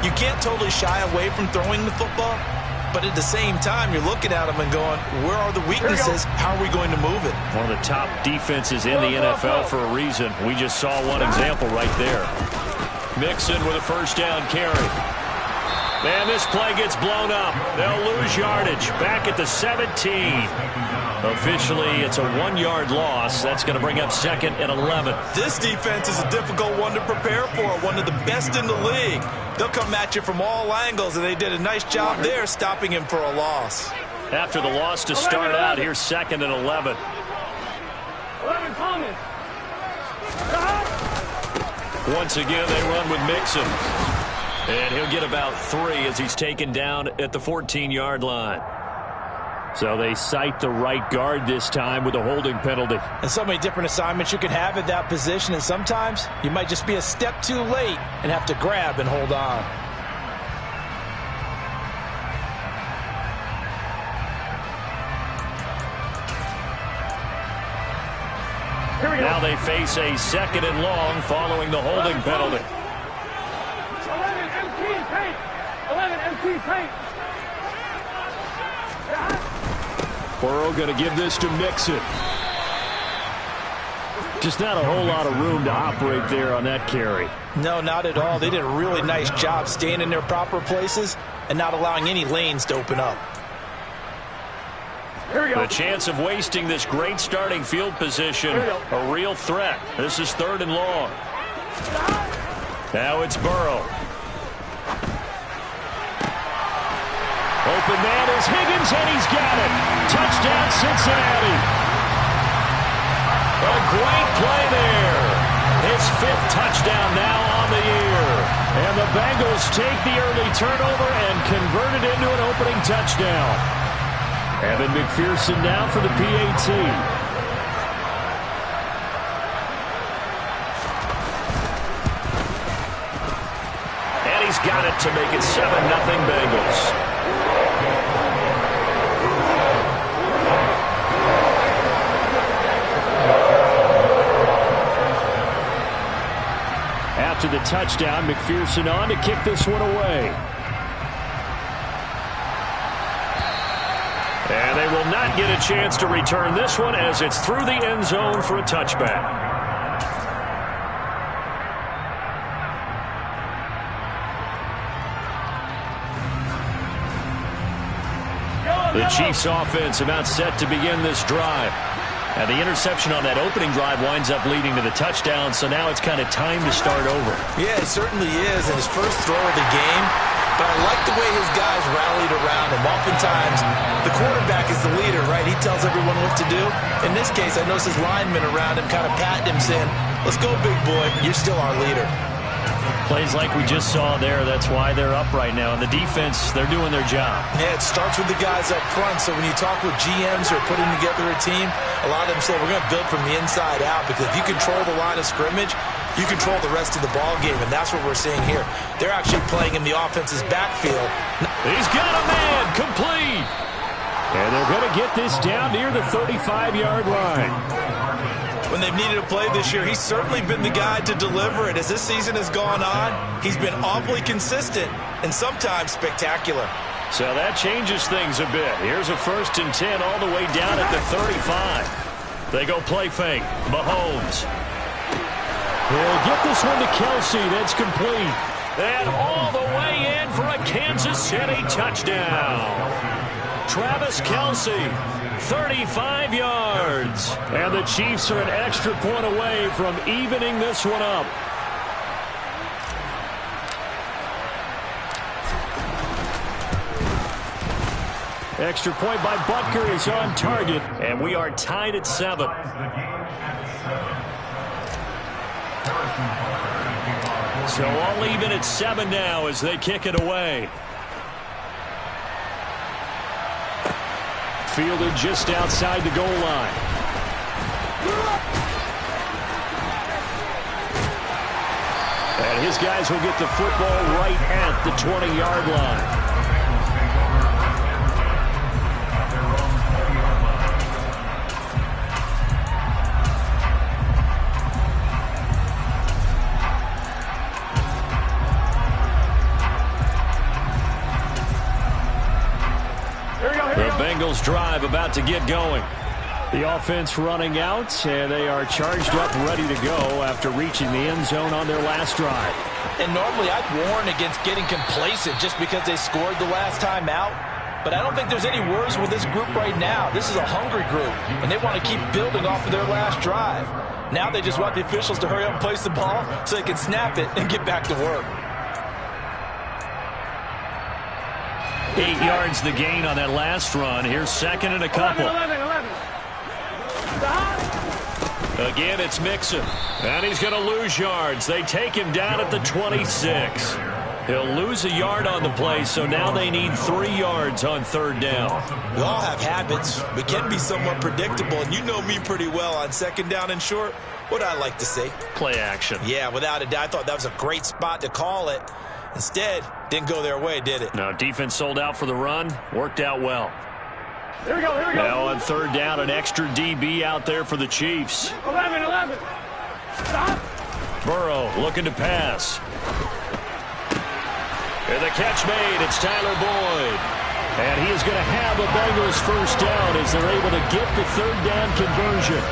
You can't totally shy away from throwing the football, but at the same time, you're looking at them and going, where are the weaknesses? How are we going to move it? One of the top defenses in the NFL for a reason. We just saw one example right there. Mixon with a first down carry. And this play gets blown up. They'll lose yardage. Back at the 17. Officially, it's a 1-yard loss. That's going to bring up 2nd and 11. This defense is a difficult one to prepare for, one of the best in the league. They'll come at you from all angles, and they did a nice job there stopping him for a loss. After the loss to start out, here's 2nd and 11. 11 Thomas. Once again, they run with Mixon. And he'll get about 3 as he's taken down at the 14-yard line. So they cite the right guard this time with a holding penalty. And so many different assignments you can have at that position, and sometimes you might just be a step too late and have to grab and hold on. Now they face a 2nd and long following the holding penalty. 11 MT paint. 11 MT paint. Burrow going to give this to Mixon. Just not a whole lot of room to operate there on that carry. No, not at all. They did a really nice job staying in their proper places and not allowing any lanes to open up. The chance of wasting this great starting field position, a real threat. This is 3rd and long. Now it's Burrow. Open man is Higgins, and he's got it. Touchdown, Cincinnati. A great play there. His 5th touchdown now on the year. And the Bengals take the early turnover and convert it into an opening touchdown. Evan McPherson now for the PAT. And he's got it to make it 7-0 Bengals. After the touchdown, McPherson on to kick this one away. And they will not get a chance to return this one as it's through the end zone for a touchback. The Chiefs offense about set to begin this drive. And the interception on that opening drive winds up leading to the touchdown, so now it's kind of time to start over. Yeah, it certainly is, and his first throw of the game. But I like the way his guys rallied around him. Oftentimes, the quarterback is the leader, right? He tells everyone what to do. In this case, I noticed his linemen around him kind of patting him, saying, let's go, big boy. You're still our leader. Plays like we just saw there, that's why they're up right now. And the defense, they're doing their job. Yeah, it starts with the guys up front. So when you talk with GMs who are putting together a team, a lot of them say we're going to build from the inside out, because if you control the line of scrimmage, you control the rest of the ball game, and that's what we're seeing here. They're actually playing in the offense's backfield. He's got a man, complete. And they're going to get this down near the 35-yard line. When they've needed a play this year, he's certainly been the guy to deliver it. As this season has gone on, he's been awfully consistent and sometimes spectacular. So that changes things a bit. Here's a 1st and 10 all the way down at the 35. They go play fake. Mahomes. He'll get this one to Kelsey. That's complete. And all the way in for a Kansas City touchdown. Travis Kelsey, 35 yards. And the Chiefs are an extra point away from evening this one up. Extra point by Butker is on target, and we are tied at 7. So all even at 7 now as they kick it away. Fielded just outside the goal line. And his guys will get the football right at the 20-yard line. Bengals drive about to get going. The offense running out, and they are charged up, ready to go after reaching the end zone on their last drive. And normally I'd warn against getting complacent just because they scored the last time out. But I don't think there's any worries with this group right now. This is a hungry group, and they want to keep building off of their last drive. Now they just want the officials to hurry up and place the ball so they can snap it and get back to work. 8 yards the gain on that last run. Here's second and a couple. 11. Again, it's Mixon. And he's going to lose yards. They take him down at the 26. He'll lose a yard on the play, so now they need 3 yards on third down. We all have habits. We can be somewhat predictable, and you know me pretty well on second down and short. What I like to say? Play action. Yeah, without a doubt. I thought that was a great spot to call it. Instead, didn't go their way, did it? No, defense sold out for the run. Worked out well. Here we go. Now on third down, an extra DB out there for the Chiefs. 11. Stop. Burrow looking to pass. And the catch made. It's Tyler Boyd. And he is going to have a Bengals first down as they're able to get the third down conversion.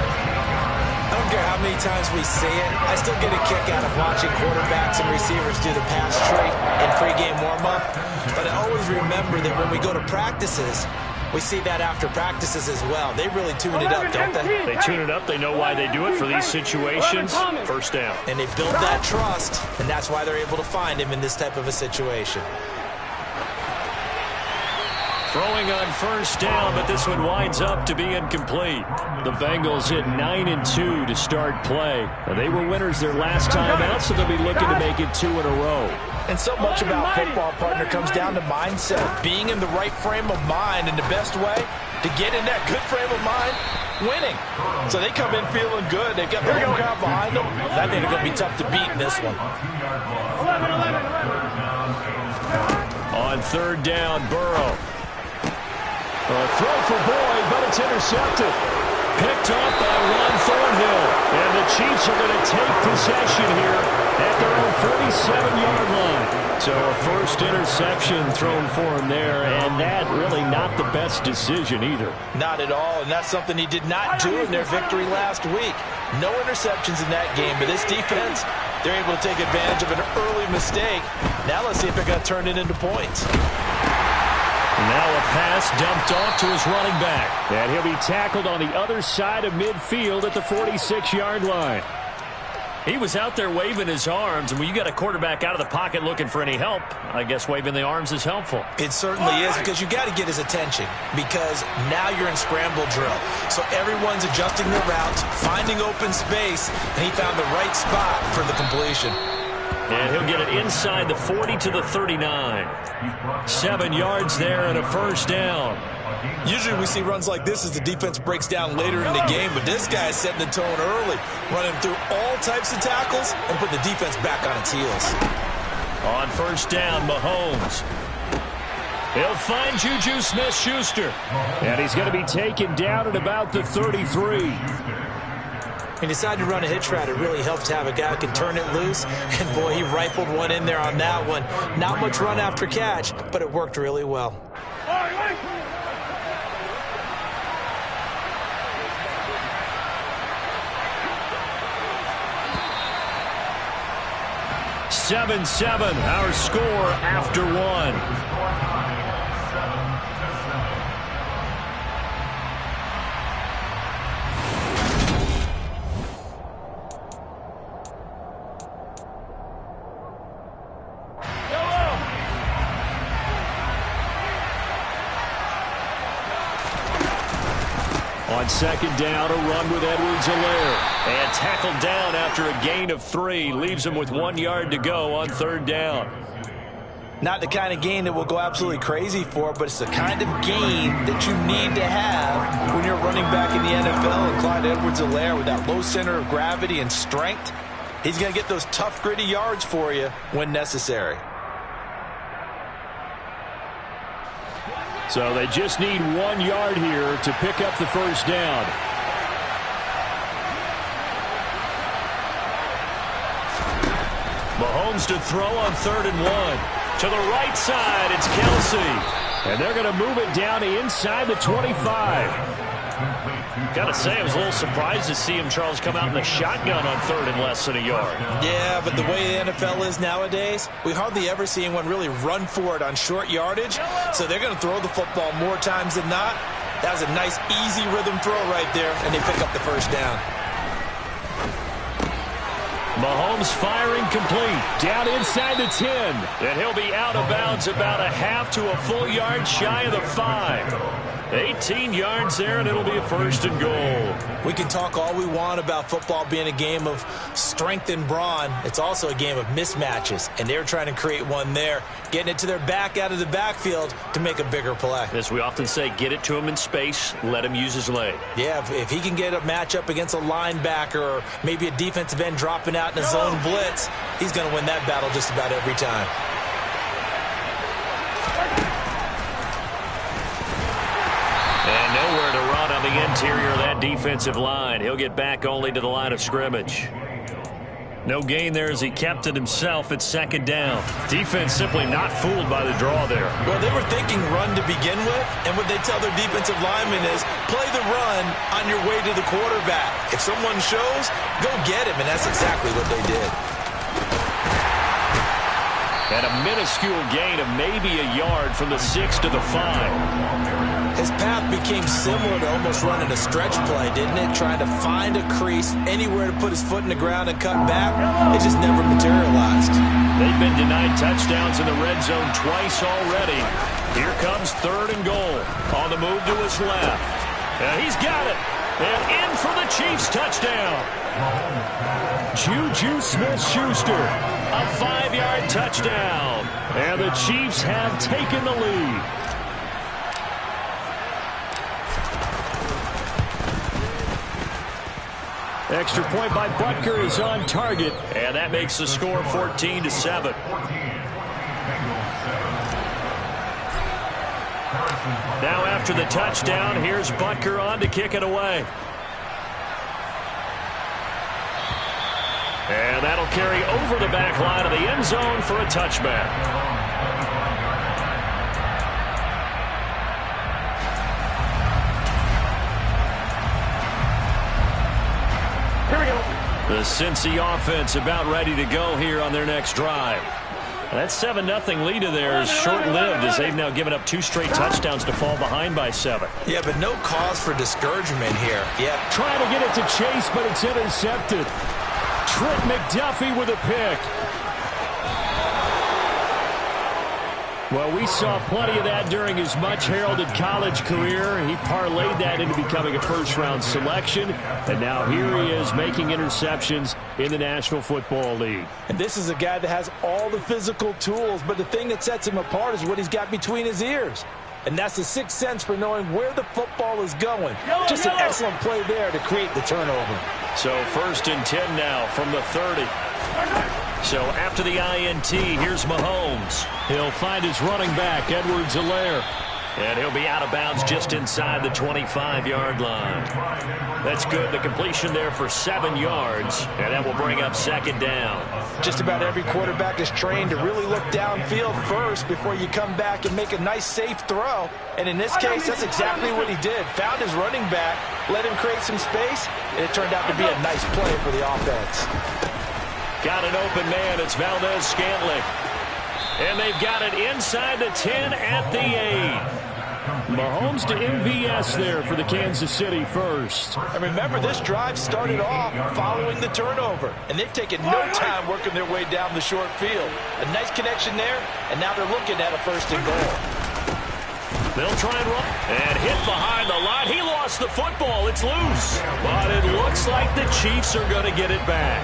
I don't care how many times we see it. I still get a kick out of watching quarterbacks and receivers do the pass trait in pregame warm-up. But I always remember that when we go to practices, we see that after practices as well. They really tune it up, don't they? They tune it up. They know why they do it for these situations. First down. And they build that trust, and that's why they're able to find him in this type of a situation. Throwing on first down, but this one winds up to be incomplete. The Bengals hit 9-2 to start play. Now, they were winners their last time out, so they'll be looking to make it 2 in a row. And so much about football, partner, comes down to mindset. Being in the right frame of mind, and the best way to get in that good frame of mind, winning. So they come in feeling good. They've got the home crowd behind them. I think they're going to be tough to beat in this one. 11. On third down, Burrow. A throw for Boyd, but it's intercepted. Picked off by Ron Thornhill. And the Chiefs are going to take possession here at their own 47-yard line. So a first interception thrown for him there, and that really not the best decision either. Not at all, and that's something he did not do in their victory last week. No interceptions in that game, but this defense, they're able to take advantage of an early mistake. Now let's see if they're going to turn it into points. Now a pass dumped off to his running back. And he'll be tackled on the other side of midfield at the 46-yard line. He was out there waving his arms, and when you got a quarterback out of the pocket looking for any help, I guess waving the arms is helpful. It certainly is, because you got to get his attention, because now you're in scramble drill. So everyone's adjusting their routes, finding open space, and he found the right spot for the completion. And he'll get it inside the 40 to the 39. 7 yards there and a first down. Usually we see runs like this as the defense breaks down later in the game, but this guy is setting the tone early, running through all types of tackles and putting the defense back on its heels. On first down, Mahomes. He'll find Juju Smith-Schuster. And he's going to be taken down at about the 33. He decided to run a hitch route. It really helps to have a guy who can turn it loose. And, boy, he rifled one in there on that one. Not much run after catch, but it worked really well. 7-7, our score after one. On second down, a run with Edwards-Helaire. And tackled down after a gain of 3. Leaves him with 1 yard to go on third down. Not the kind of gain that we'll go absolutely crazy for, but it's the kind of gain that you need to have when you're running back in the NFL. And Clyde Edwards-Helaire, with that low center of gravity and strength, he's going to get those tough, gritty yards for you when necessary. So they just need 1 yard here to pick up the first down. Mahomes to throw on 3rd and 1. To the right side, it's Kelsey. And they're going to move it down inside the 25. Got to say, I was a little surprised to see him, Charles, come out in the shotgun on 3rd and less than a yard. Yeah, but the way the NFL is nowadays, we hardly ever see anyone really run for it on short yardage. So they're going to throw the football more times than not. That was a nice, easy rhythm throw right there, and they pick up the first down. Mahomes firing complete. Down inside the 10. And he'll be out of bounds about a half to a full yard shy of the 5. 18 yards there, and it'll be a 1st and goal. We can talk all we want about football being a game of strength and brawn. It's also a game of mismatches, and they're trying to create one there, getting it to their back out of the backfield to make a bigger play. As we often say, get it to him in space, let him use his leg. Yeah, if he can get a matchup against a linebacker or maybe a defensive end dropping out in a zone blitz, he's going to win that battle just about every time. And nowhere to run on the interior of that defensive line. He'll get back only to the line of scrimmage. No gain there as he kept it himself at 2nd down. Defense simply not fooled by the draw there. Well, they were thinking run to begin with, and what they tell their defensive linemen is play the run on your way to the quarterback. If someone shows, go get him, and that's exactly what they did. And a minuscule gain of maybe a yard from the 6 to the 5. His path became similar to almost running a stretch play, didn't it? Trying to find a crease, anywhere to put his foot in the ground and cut back. It just never materialized. They've been denied touchdowns in the red zone twice already. Here comes 3rd and goal. On the move to his left. And he's got it. And in for the Chiefs touchdown. Juju Smith-Schuster. A 5-yard touchdown. And the Chiefs have taken the lead. Extra point by Butker is on target, and that makes the score 14-7. Now after the touchdown, here's Butker on to kick it away. And that'll carry over the back line of the end zone for a touchback. The Cincy offense about ready to go here on their next drive. That 7-0 lead of theirs is short-lived as they've now given up 2 straight touchdowns to fall behind by 7. Yeah, but no cause for discouragement here. Yeah, trying to get it to Chase, but it's intercepted. Trent McDuffie with a pick. Well, we saw plenty of that during his much-heralded college career. He parlayed that into becoming a first-round selection, and now here he is making interceptions in the National Football League. And this is a guy that has all the physical tools, but the thing that sets him apart is what he's got between his ears. And that's the sixth sense for knowing where the football is going. Just an excellent play there to create the turnover. So 1st and 10 now from the 30. So after the INT, here's Mahomes. He'll find his running back, Edwards-Helaire. And he'll be out of bounds just inside the 25-yard line. That's good. The completion there for 7 yards. And that will bring up 2nd down. Just about every quarterback is trained to really look downfield first before you come back and make a nice, safe throw. And in this case, that's exactly what he did. Found his running back, let him create some space, and it turned out to be a nice play for the offense. Got an open man. It's Valdez-Scantling. And they've got it inside the 10 at the 8. Mahomes to MVS there for the Kansas City first. And remember, this drive started off following the turnover. And they've taken no time working their way down the short field. A nice connection there, and now they're looking at a 1st and goal. They'll try and run. And hit behind the line. He lost the football. It's loose. But it looks like the Chiefs are going to get it back.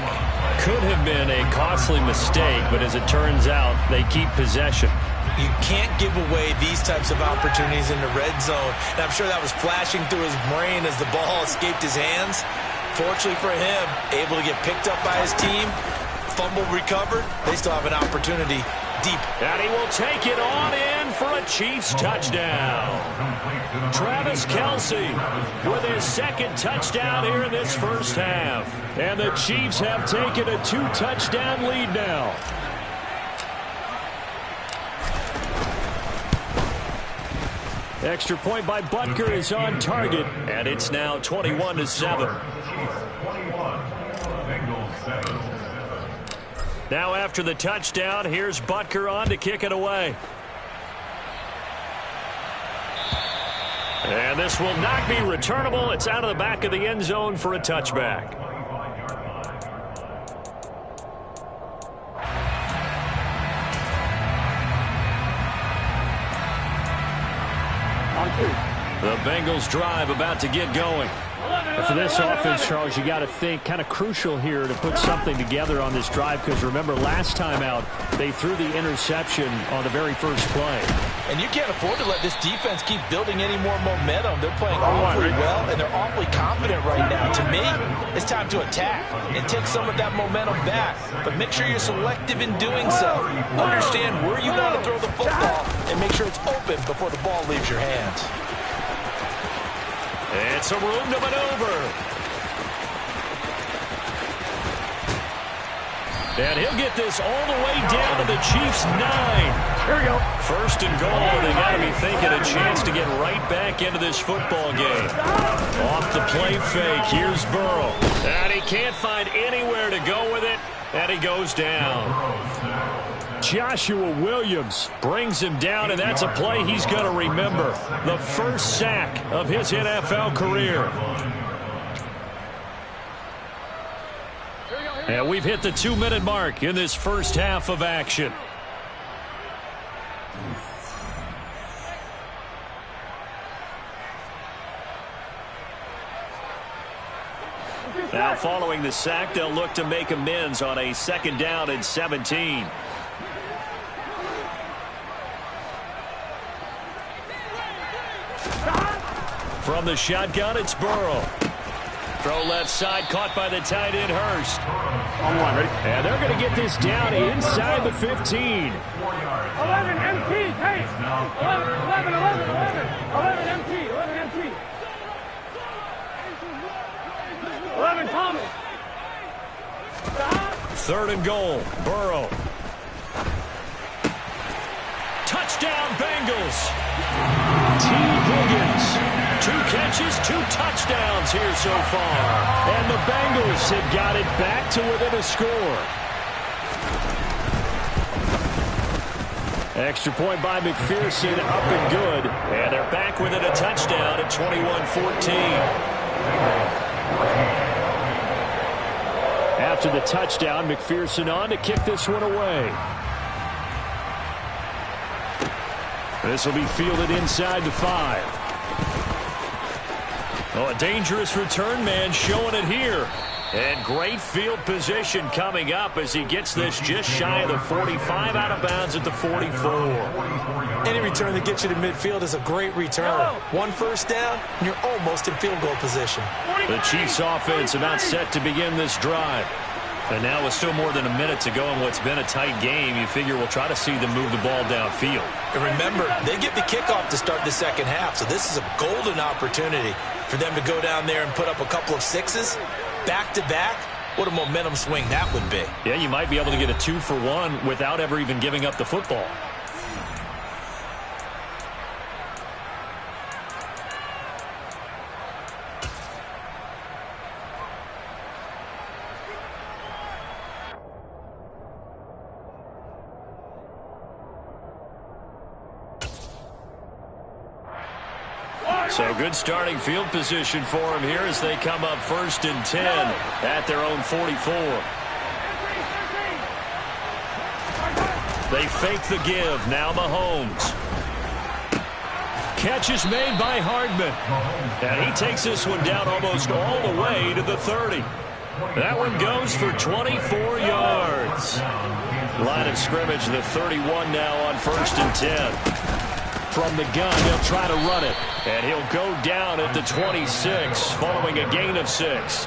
Could have been a costly mistake, but as it turns out, they keep possession. You can't give away these types of opportunities in the red zone. And I'm sure that was flashing through his brain as the ball escaped his hands. Fortunately for him, able to get picked up by his team, fumble recovered. They still have an opportunity deep. And he will take it on in for a Chiefs touchdown. Travis Kelce with his 2nd touchdown here in this first half. And the Chiefs have taken a 2-touchdown lead now. Extra point by Butker is on target, and it's now 21-7. Now after the touchdown, here's Butker on to kick it away. And this will not be returnable. It's out of the back of the end zone for a touchback. The Bengals drive about to get going. For this offense, Charles, you got to think kind of crucial here to put something together on this drive, because remember last time out they threw the interception on the very first play. And you can't afford to let this defense keep building any more momentum. They're playing awfully well, and they're awfully confident right now. To me, it's time to attack and take some of that momentum back. But make sure you're selective in doing so. Understand where you want to throw the football and make sure it's open before the ball leaves your hands. It's a room to maneuver. And he'll get this all the way down to the Chiefs' 9. Here we go. First and goal. They got to be thinking a chance to get right back into this football game. Off the play fake. Here's Burrow. And he can't find anywhere to go with it. And he goes down. Joshua Williams brings him down, and that's a play he's going to remember. The first sack of his NFL career. And we've hit the 2-minute mark in this first half of action. Now following the sack, they'll look to make amends on a 2nd down and 17. From the shotgun, it's Burrow. Throw left side, caught by the tight end, Hurst. On one, ready? And they're going to get this down inside the 15. 11 MT, hey! 11 MT, 11 MT. 11 Thomas. Stop. 3rd and goal, Burrow. Touchdown, Bengals. T. Higgins. 2 catches, 2 touchdowns here so far. And the Bengals have got it back to within a score. Extra point by McPherson, up and good. And they're back within a touchdown at 21-14. After the touchdown, McPherson on to kick this one away. This will be fielded inside the 5. Oh, a dangerous return man showing it here. And great field position coming up as he gets this just shy of the 45, out of bounds at the 44. Any return that gets you to midfield is a great return. 1 first down, and you're almost in field goal position. The Chiefs offense about set to begin this drive. And now with still more than a minute to go in what's been a tight game, you figure we'll try to see them move the ball downfield. And remember, they get the kickoff to start the second half, so this is a golden opportunity for them to go down there and put up a couple of 6s back-to-back. What a momentum swing that would be. Yeah, you might be able to get a 2-for-1 without ever even giving up the football. So good starting field position for him here as they come up 1st and 10 at their own 44. They fake the give. Now Mahomes. Catch is made by Hardman. And he takes this one down almost all the way to the 30. That one goes for 24 yards. Line of scrimmage, the 31 now on 1st and 10. From the gun, they'll try to run it. And he'll go down at the 26 following a gain of 6.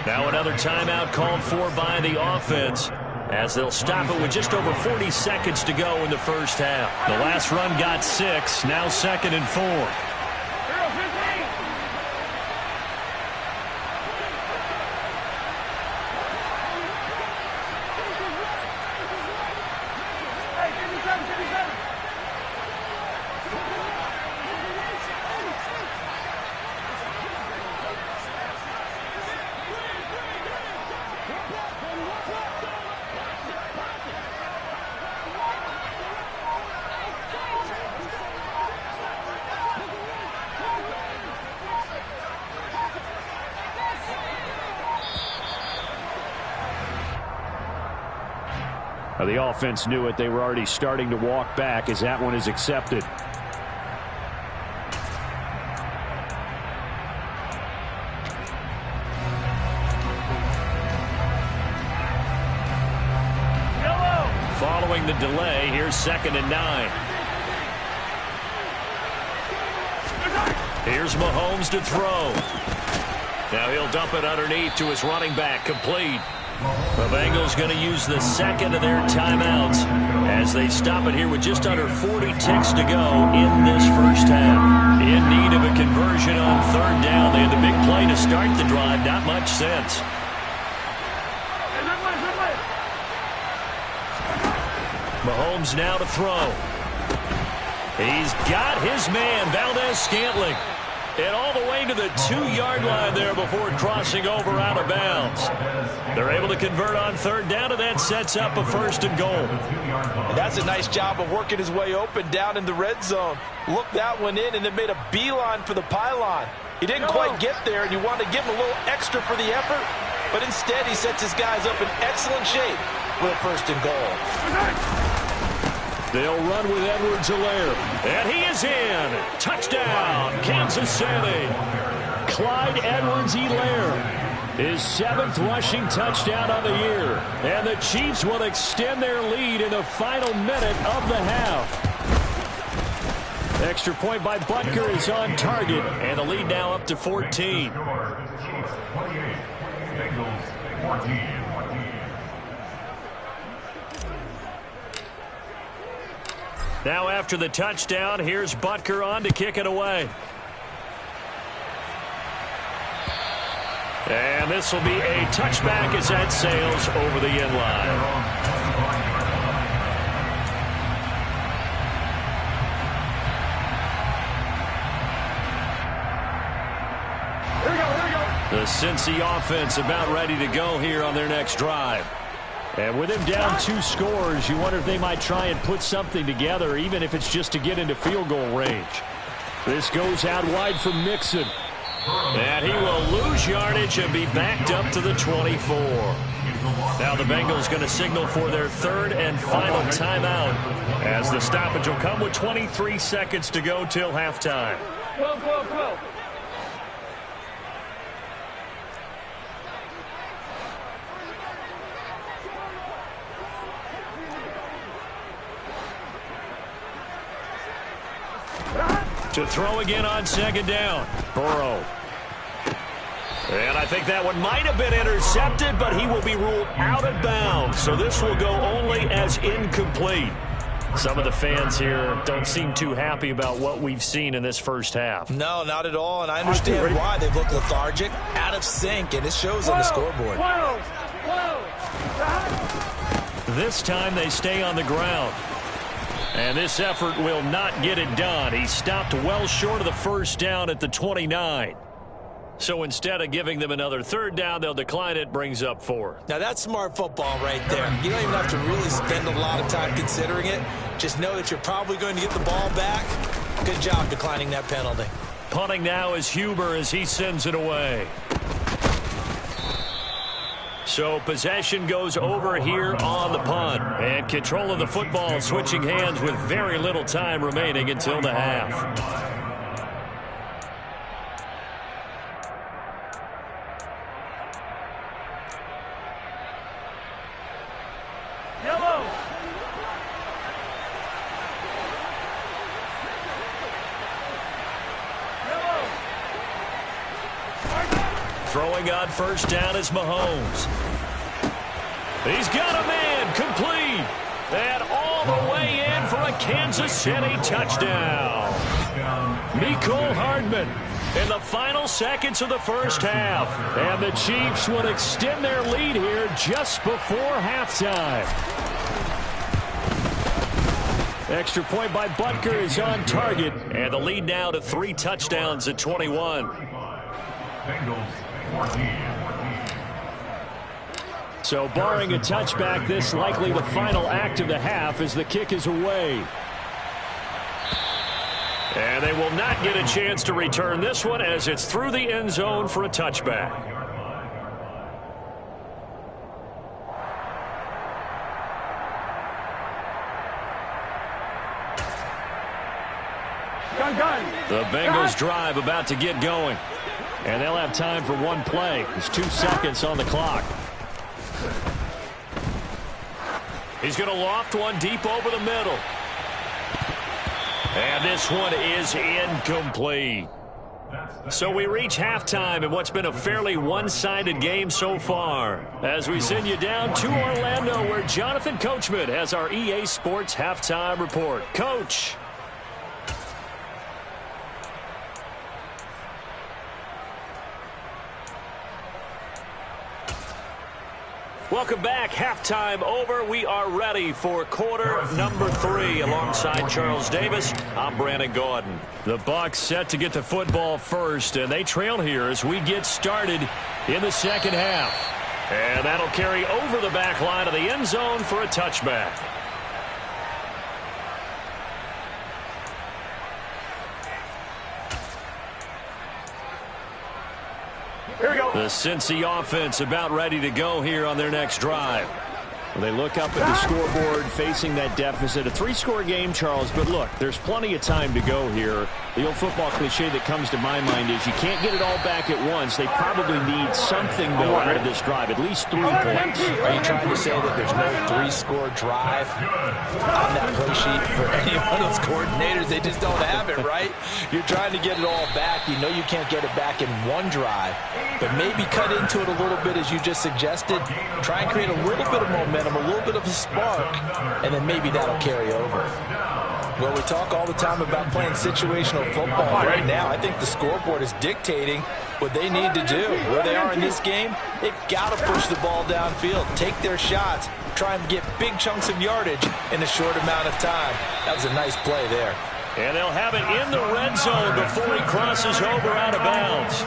Now another timeout called for by the offense as they'll stop it with just over 40 seconds to go in the first half. The last run got 6, now 2nd and 4. The offense knew it. They were already starting to walk back as that one is accepted. Following the delay, here's 2nd and 9. Here's Mahomes to throw. Now he'll dump it underneath to his running back, complete. The Bengals going to use the second of their timeouts as they stop it here with just under 40 ticks to go in this first half. In need of a conversion on 3rd down. They had the big play to start the drive. Not much sense. Mahomes now to throw. He's got his man, Valdez-Scantling. And all the way to the 2-yard line there before crossing over out of bounds. They're able to convert on 3rd down, and that sets up a 1st and goal. And that's a nice job of working his way open down in the red zone. Looked that one in and then made a beeline for the pylon. He didn't quite get there, and you wanted to give him a little extra for the effort. But instead, he sets his guys up in excellent shape with a 1st and goal. They'll run with Edwards-Helaire. And he is in. Touchdown, Kansas City. Clyde Edwards-Helaire. His 7th rushing touchdown on the year. And the Chiefs will extend their lead in the final minute of the half. Extra point by Butker is on target. And the lead now up to 14. Chiefs 28, Bengals 14. Now after the touchdown, here's Butker on to kick it away. And this will be a touchback as that sails over the end line. The Cincy offense about ready to go here on their next drive. And with him down 2 scores, you wonder if they might try and put something together, even if it's just to get into field goal range. This goes out wide for Mixon. And he will lose yardage and be backed up to the 24. Now the Bengals going to signal for their 3rd and final timeout as the stoppage will come with 23 seconds to go till halftime. Go. To throw again on 2nd down. Burrow. And I think that one might have been intercepted, but he will be ruled out of bounds. So this will go only as incomplete. Some of the fans here don't seem too happy about what we've seen in this first half. No, not at all, and I understand why. They've looked lethargic, out of sync, and it shows on the scoreboard. This time they stay on the ground. And this effort will not get it done. He stopped well short of the 1st down at the 29. So instead of giving them another 3rd down, they'll decline it, brings up 4. Now that's smart football right there. You don't even have to really spend a lot of time considering it. Just know that you're probably going to get the ball back. Good job declining that penalty. Punting now is Huber as he sends it away. So possession goes over here on the punt. And control of the football switching hands with very little time remaining until the half. Throwing on 1st down is Mahomes. He's got a man, complete. And all the way in for a Kansas City touchdown. Mecole Hardman in the final seconds of the first half. And the Chiefs will extend their lead here just before halftime. Extra point by Butker is on target. And the lead now to 3 touchdowns at 21. Bengals 14. So barring a touchback, this likely the final act of the half as the kick is away. And they will not get a chance to return this one as it's through the end zone for a touchback. Gun. The Bengals drive about to get going. And they'll have time for one play. There's 2 seconds on the clock. He's going to loft one deep over the middle. And this one is incomplete. So we reach halftime in what's been a fairly one-sided game so far. As we send you down to Orlando, where Jonathan Coachman has our EA Sports halftime report. Coach. Welcome back. Halftime over. We are ready for quarter number 3. Alongside Charles Davis, I'm Brandon Gordon. The Bucs set to get the football first, and they trail here as we get started in the second half. And that'll carry over the back line of the end zone for a touchback. Here we go. The Cincy offense about ready to go here on their next drive. They look up at the scoreboard facing that deficit. A 3-score game, Charles, but look, there's plenty of time to go here. The old football cliche that comes to my mind is you can't get it all back at once. They probably need something, though, out of this drive, at least 3 points. Are you trying to say that there's no 3-score drive on that play sheet for any one of those coordinators? They just don't have it, right? You're trying to get it all back. You know you can't get it back in one drive, but maybe cut into it a little bit as you just suggested. Try and create a little bit of momentum, a little bit of a spark, and then maybe that'll carry over. Well, we talk all the time about playing situational football. Right now, I think the scoreboard is dictating what they need to do. Where they are in this game, they've got to push the ball downfield, take their shots, try and get big chunks of yardage in a short amount of time. That was a nice play there. And they'll have it in the red zone before he crosses over out of bounds.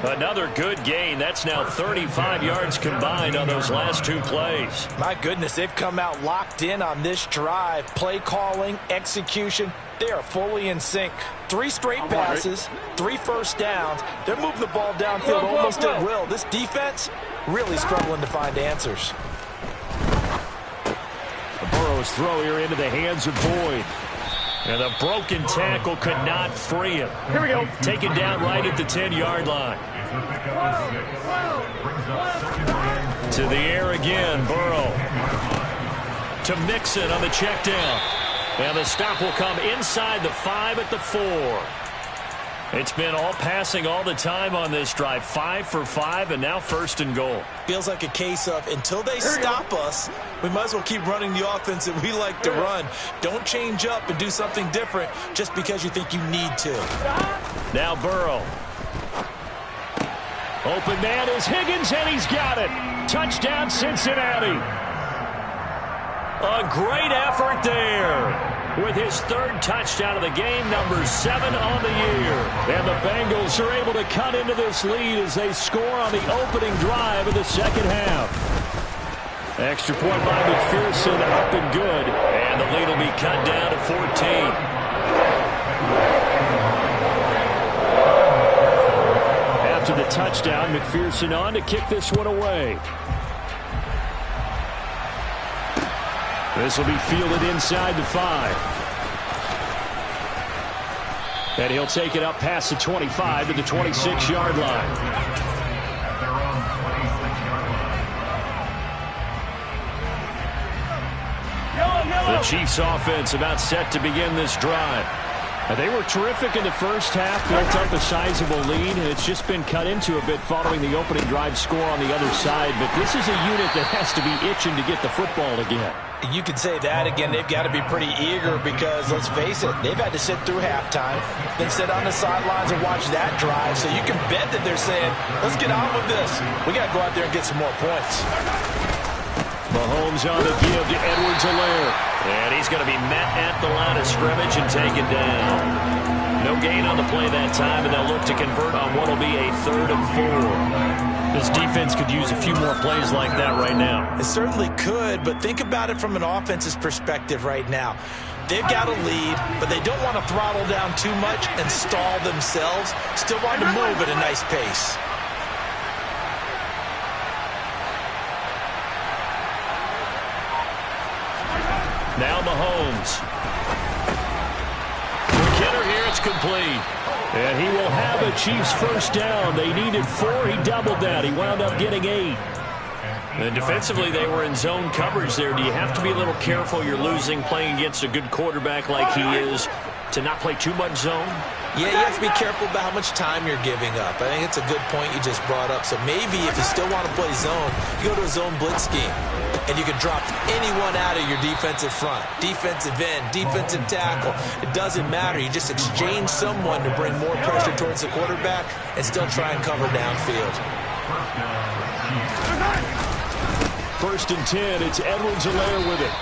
Another good gain. That's now 35 yards combined on those last 2 plays. My goodness, they've come out locked in on this drive. Play calling, execution, they are fully in sync. 3 straight passes, 3 first downs. They're moving the ball downfield almost at will. This defense really struggling to find answers. Burrow's throw here into the hands of Boyd. And the broken tackle could not free him. Here we go. Taken down right at the 10-yard line. To the air again, Burrow. To Mixon on the check down. And the stop will come inside the 5 at the 4. It's been all passing all the time on this drive. 5 for 5, and now 1st and goal. Feels like a case of until they stop us, we might as well keep running the offense that we like to run. Don't change up and do something different just because you think you need to. Now Burrow. Open man is Higgins, and he's got it. Touchdown, Cincinnati. A great effort there. With his 3rd touchdown of the game, number 7 on the year. And the Bengals are able to cut into this lead as they score on the opening drive of the second half. Extra point by McPherson, up and good. And the lead will be cut down to 14. After the touchdown, McPherson on to kick this one away. This will be fielded inside the 5. And he'll take it up past the 25 to the 26-yard line. The Chiefs offense about set to begin this drive. They were terrific in the first half, built up a sizable lead, and it's just been cut into a bit following the opening drive score on the other side. But this is a unit that has to be itching to get the football again. You could say that again. They've got to be pretty eager because, let's face it, they've had to sit through halftime, then sit on the sidelines and watch that drive. So you can bet that they're saying, let's get on with this. We got to go out there and get some more points. Mahomes on the give to Edwards-Helaire. And he's going to be met at the line of scrimmage and taken down. No gain on the play that time, and they'll look to convert on what will be a 3rd and 4. This defense could use a few more plays like that right now. It certainly could, but think about it from an offense's perspective right now. They've got a lead, but they don't want to throttle down too much and stall themselves. Still want to move at a nice pace. Now Mahomes. For Kidder here, it's complete. And he will have a Chiefs first down. They needed 4. He doubled that. He wound up getting 8. And defensively, they were in zone coverage there. Do you have to be a little careful? You're losing playing against a good quarterback like he is to not play too much zone? Yeah, you have to be careful about how much time you're giving up. I think it's a good point you just brought up. So maybe if you still want to play zone, you go to a zone blitz scheme. And you can drop anyone out of your defensive front. Defensive end, defensive tackle. It doesn't matter. You just exchange someone to bring more pressure towards the quarterback and still try and cover downfield. First and 10, it's Edwards-Helaire with it.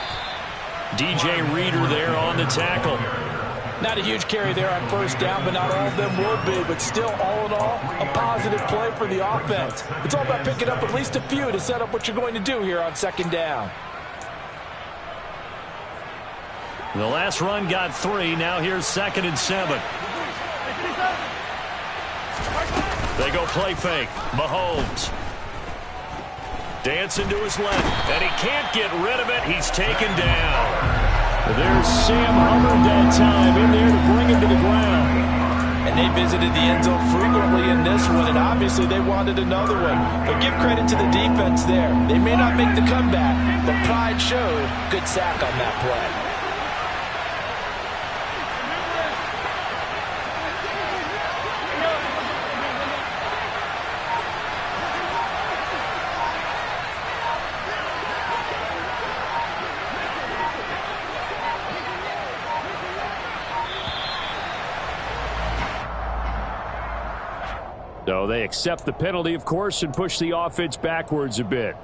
DJ Reader there on the tackle. Not a huge carry there on first down, but not all of them will be. But still, all in all, a positive play for the offense. It's all about picking up at least a few to set up what you're going to do here on second down. The last run got 3. Now here's 2nd and 7. They go play fake. Mahomes. Dancing to his left, and he can't get rid of it. He's taken down. There's Sam Hubbard that time in there to bring him to the ground. And they visited the end zone frequently in this one, and obviously they wanted another one. But give credit to the defense there. They may not make the comeback, but pride showed. Good sack on that play. So they accept the penalty, of course, and push the offense backwards a bit.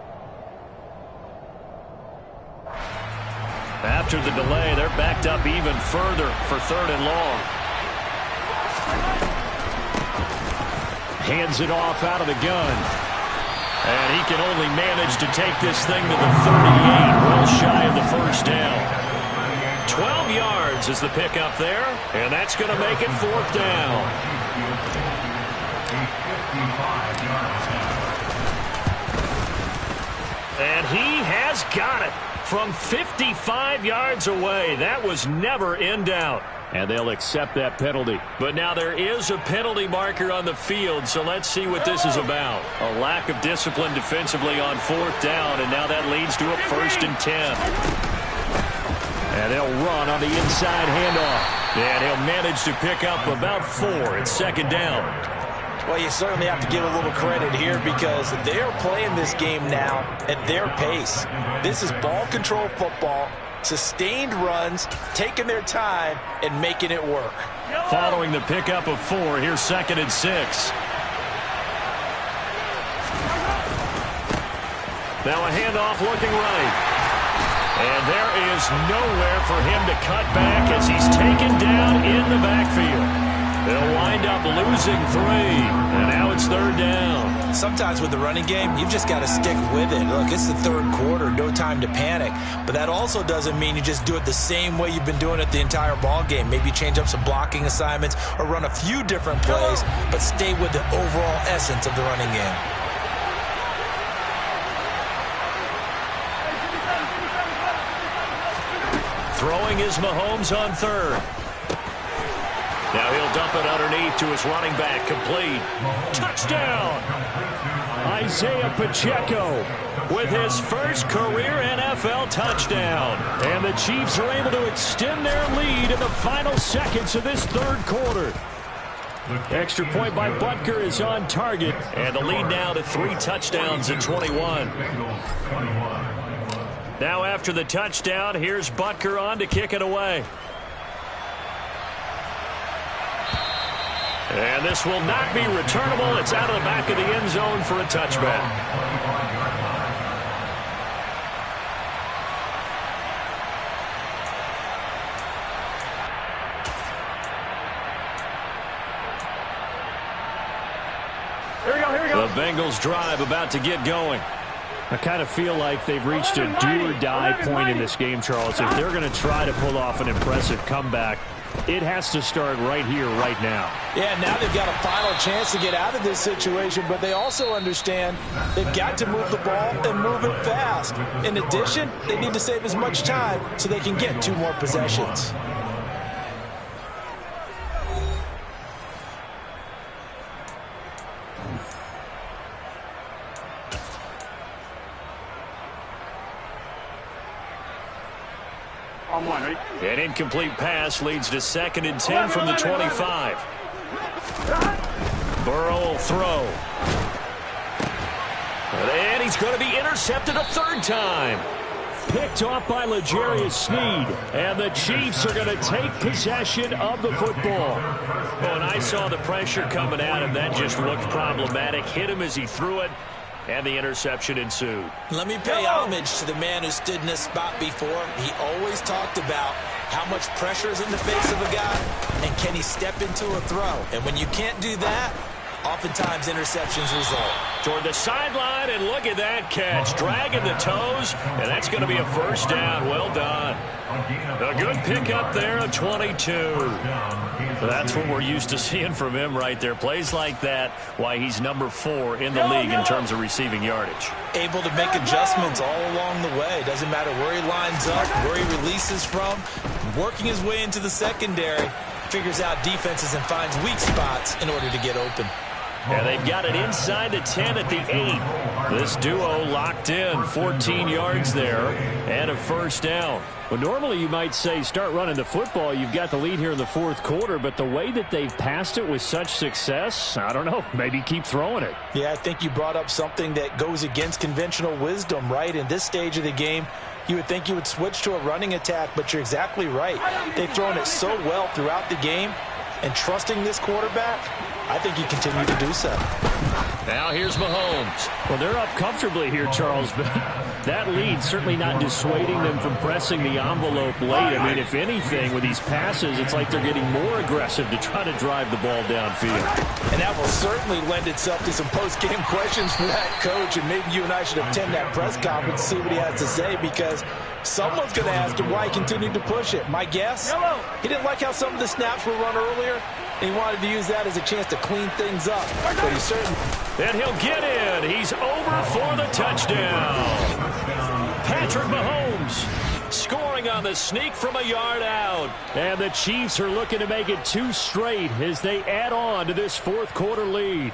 After the delay, they're backed up even further for 3rd and long. Hands it off out of the gun. And he can only manage to take this thing to the 38, well shy of the first down. 12 yards is the pickup there, and that's going to make it 4th down. And he has got it from 55 yards away. That was never in doubt. And they'll accept that penalty. But now there is a penalty marker on the field, so let's see what this is about. A lack of discipline defensively on 4th down, and now that leads to a 1st and 10. And they'll run on the inside handoff. And he'll manage to pick up about 4. It's 2nd down. Well, you certainly have to give a little credit here because they are playing this game now at their pace. This is ball control football, sustained runs, taking their time, and making it work. Following the pickup of 4, here's 2nd and 6. Now a handoff looking right. And there is nowhere for him to cut back as he's taken down in the backfield. They'll wind up losing 3, and now it's 3rd down. Sometimes with the running game, you've just got to stick with it. Look, it's the 3rd quarter, no time to panic. But that also doesn't mean you just do it the same way you've been doing it the entire ball game. Maybe change up some blocking assignments or run a few different plays, but stay with the overall essence of the running game. Throwing is Mahomes on 3rd. Now he'll dump it underneath to his running back, complete. Touchdown! Isaiah Pacheco with his first career NFL touchdown. And the Chiefs are able to extend their lead in the final seconds of this 3rd quarter. Extra point by Butker is on target. And the lead now to 3 touchdowns at 21. Now after the touchdown, here's Butker on to kick it away. And this will not be returnable. It's out of the back of the end zone for a touchback. Here we go. The Bengals drive about to get going. I kind of feel like they've reached a do-or-die point in this game, Charles. If they're going to try to pull off an impressive comeback, it has to start right here, right now. Yeah, now they've got a final chance to get out of this situation, but they also understand they've got to move the ball and move it fast. In addition, they need to save as much time so they can get 2 more possessions. On one, ready? An incomplete pass leads to 2nd and 10 from the 25. Burrow will throw. And he's going to be intercepted a 3rd time. Picked off by L'Jarius Sneed. And the Chiefs are going to take possession of the football. Oh, and I saw the pressure coming at him. That just looked problematic. Hit him as he threw it. And the interception ensued. Let me pay homage to the man who stood in this spot before. He always talked about how much pressure is in the face of a guy and can he step into a throw. And when you can't do that, oftentimes interceptions result. Toward the sideline, and look at that catch. Dragging the toes, and that's going to be a 1st down. Well done. A good pickup there, a 22. That's what we're used to seeing from him right there. Plays like that, why he's number 4 in the league in terms of receiving yardage. Able to make adjustments all along the way. Doesn't matter where he lines up, where he releases from. Working his way into the secondary, figures out defenses and finds weak spots in order to get open. And they've got it inside the 10 at the 8. This duo locked in, 14 yards there, and a 1st down. Well, normally you might say start running the football. You've got the lead here in the 4th quarter, but the way that they've passed it with such success, I don't know, maybe keep throwing it. Yeah, I think you brought up something that goes against conventional wisdom, right? In this stage of the game, you would think you would switch to a running attack, but you're exactly right. They've thrown it so well throughout the game, and trusting this quarterback, I think you continue to do so. Now here's Mahomes. Well, they're up comfortably here, Charles, but that lead certainly not dissuading them from pressing the envelope late. I mean, if anything, with these passes, it's like they're getting more aggressive to try to drive the ball downfield. And that will certainly lend itself to some post-game questions for that coach, and maybe you and I should attend that press conference to see what he has to say, because someone's going to ask him why he continued to push it. My guess, he didn't like how some of the snaps were run earlier, and he wanted to use that as a chance to clean things up. But he's certain. And he'll get in. He's over for the touchdown. Patrick Mahomes scoring on the sneak from a yard out. And the Chiefs are looking to make it 2 straight as they add on to this 4th quarter lead.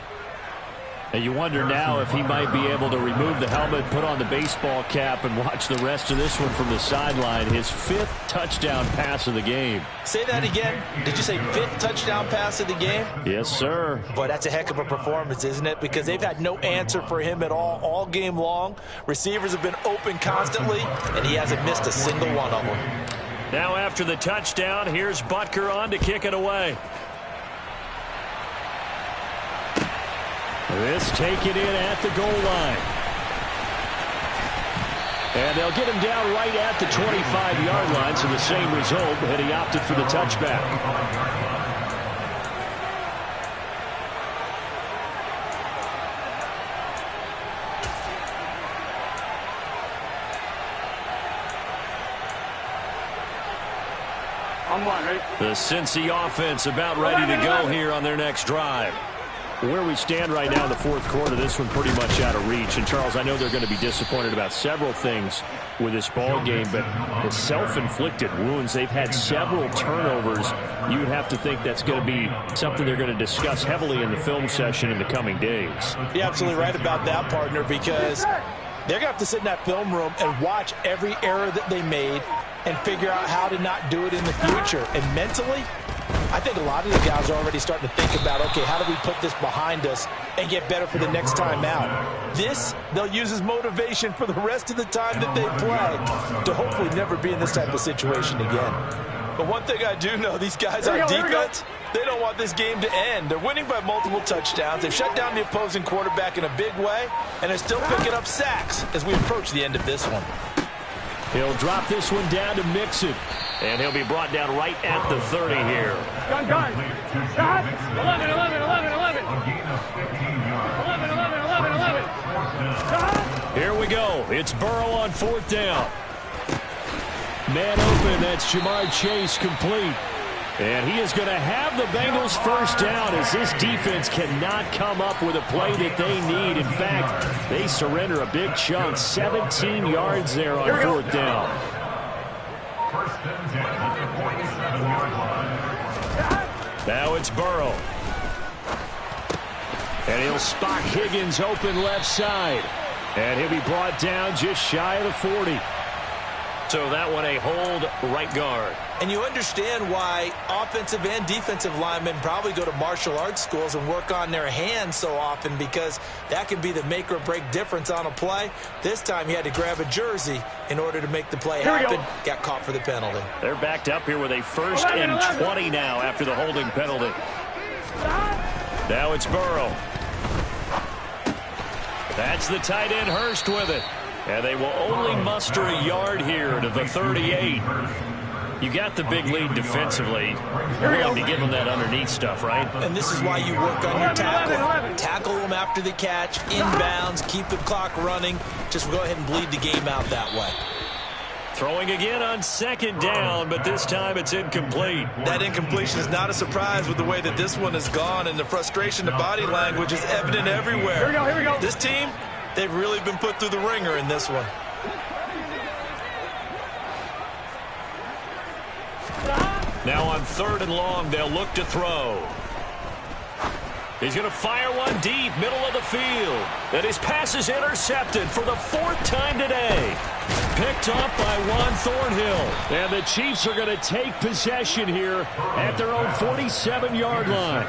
And you wonder now if he might be able to remove the helmet, put on the baseball cap, and watch the rest of this one from the sideline. His 5th touchdown pass of the game. Say that again. Did you say 5th touchdown pass of the game? Yes, sir. Boy, that's a heck of a performance, isn't it? Because they've had no answer for him at all game long. Receivers have been open constantly, and he hasn't missed a single one of them. Now after the touchdown, here's Butker on to kick it away. This taken in at the goal line. And they'll get him down right at the 25-yard line, so the same result, and he opted for the touchback. On one, ready? The Cincy offense about ready to go here on their next drive. Where we stand right now in the 4th quarter, this one pretty much out of reach. And, Charles, I know they're going to be disappointed about several things with this ball game, but the self-inflicted wounds, they've had several turnovers. You would have to think that's going to be something they're going to discuss heavily in the film session in the coming days. You're absolutely right about that, partner, because they're going to have to sit in that film room and watch every error that they made and figure out how to not do it in the future. And mentally, I think a lot of the guys are already starting to think about, okay, how do we put this behind us and get better for the next time out? This, they'll use as motivation for the rest of the time that they play to hopefully never be in this type of situation again. But one thing I do know, these guys on defense, they don't want this game to end. They're winning by multiple touchdowns. They've shut down the opposing quarterback in a big way, and they're still picking up sacks as we approach the end of this one. He'll drop this one down to Mixon. And he'll be brought down right at the 30 here. Gun. 11, 11, 11, 11. 11. Here we go. It's Burrow on 4th down. Man open, that's Jamar Chase complete. And he is going to have the Bengals 1st down as this defense cannot come up with a play that they need. In fact, they surrender a big chunk, 17 yards there on 4th down. Now it's Burrow. And he'll spot Higgins open left side. And he'll be brought down just shy of the 40. So that one a hold right guard. And you understand why offensive and defensive linemen probably go to martial arts schools and work on their hands so often, because that can be the make or break difference on a play. This time he had to grab a jersey in order to make the play happen. Got caught for the penalty. They're backed up here with a 1st and 20 now after the holding penalty. Now it's Burrow. That's the tight end Hurst with it. And they will only muster a yard here to the 38. You got the big lead defensively. You're willing to give them that underneath stuff, right? And this is why you work on your tackle. Tackle them after the catch, inbounds, keep the clock running. Just go ahead and bleed the game out that way. Throwing again on 2nd down, but this time it's incomplete. That incompletion is not a surprise with the way that this one has gone, and the frustration, the body language is evident everywhere. Here we go. This team, they've really been put through the ringer in this one. Now on 3rd and long, they'll look to throw. He's going to fire one deep, middle of the field. And his pass is intercepted for the 4th time today. Picked off by Juan Thornhill. And the Chiefs are going to take possession here at their own 47-yard line.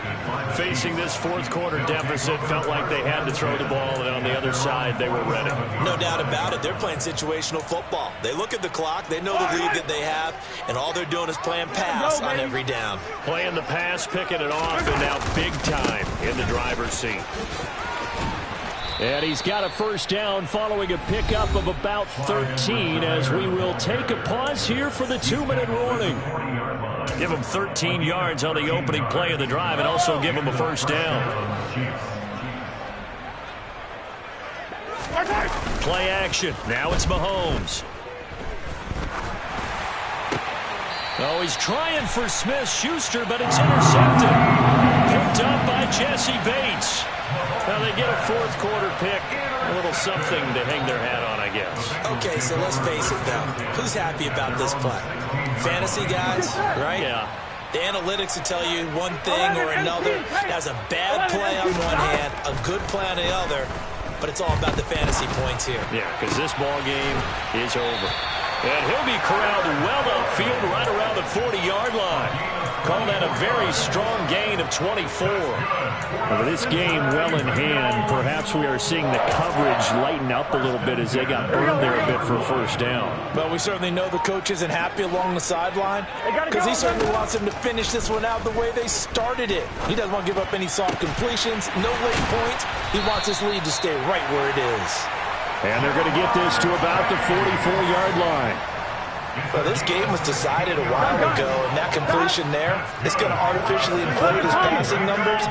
Facing this 4th quarter deficit, felt like they had to throw the ball, and on the other side, they were ready. No doubt about it. They're playing situational football. They look at the clock, they know the lead that they have, and all they're doing is playing pass on every down. Playing the pass, picking it off, and now big time in the driver's seat. And he's got a 1st down following a pickup of about 13, as we will take a pause here for the 2-minute warning. Give him 13 yards on the opening play of the drive and also give him a 1st down. Play action. Now it's Mahomes. Oh, he's trying for Smith-Schuster, but it's intercepted. Picked up by Jesse Bates. Now they get a 4th quarter pick. A little something to hang their hat on, I guess. Okay, so let's face it, though. Who's happy about this play? Fantasy guys, right? Yeah. The analytics will tell you one thing or another. That's a bad play on one hand, a good play on the other, but it's all about the fantasy points here. Yeah, because this ball game is over. And he'll be corralled well upfield right around the 40-yard line. Call that a very strong gain of 24. With this game well in hand, perhaps we are seeing the coverage lighten up a little bit as they got burned there a bit for a 1st down. Well, we certainly know the coach isn't happy along the sideline, because he certainly wants them to finish this one out the way they started it. He doesn't want to give up any soft completions, no late points. He wants this lead to stay right where it is. And they're going to get this to about the 44-yard line. Well, this game was decided a while ago, and that completion there is going to artificially inflate his passing numbers.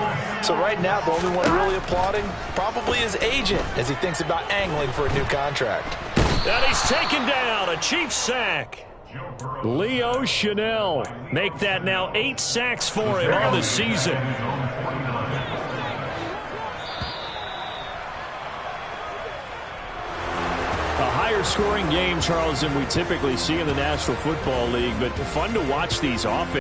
So right now, the only one really applauding probably his agent as he thinks about angling for a new contract. And he's taken down, a Chiefs sack. Leo Chanel make that now 8 sacks for him on the season. Scoring game, Charles, than we typically see in the National Football League, but fun to watch these offenses.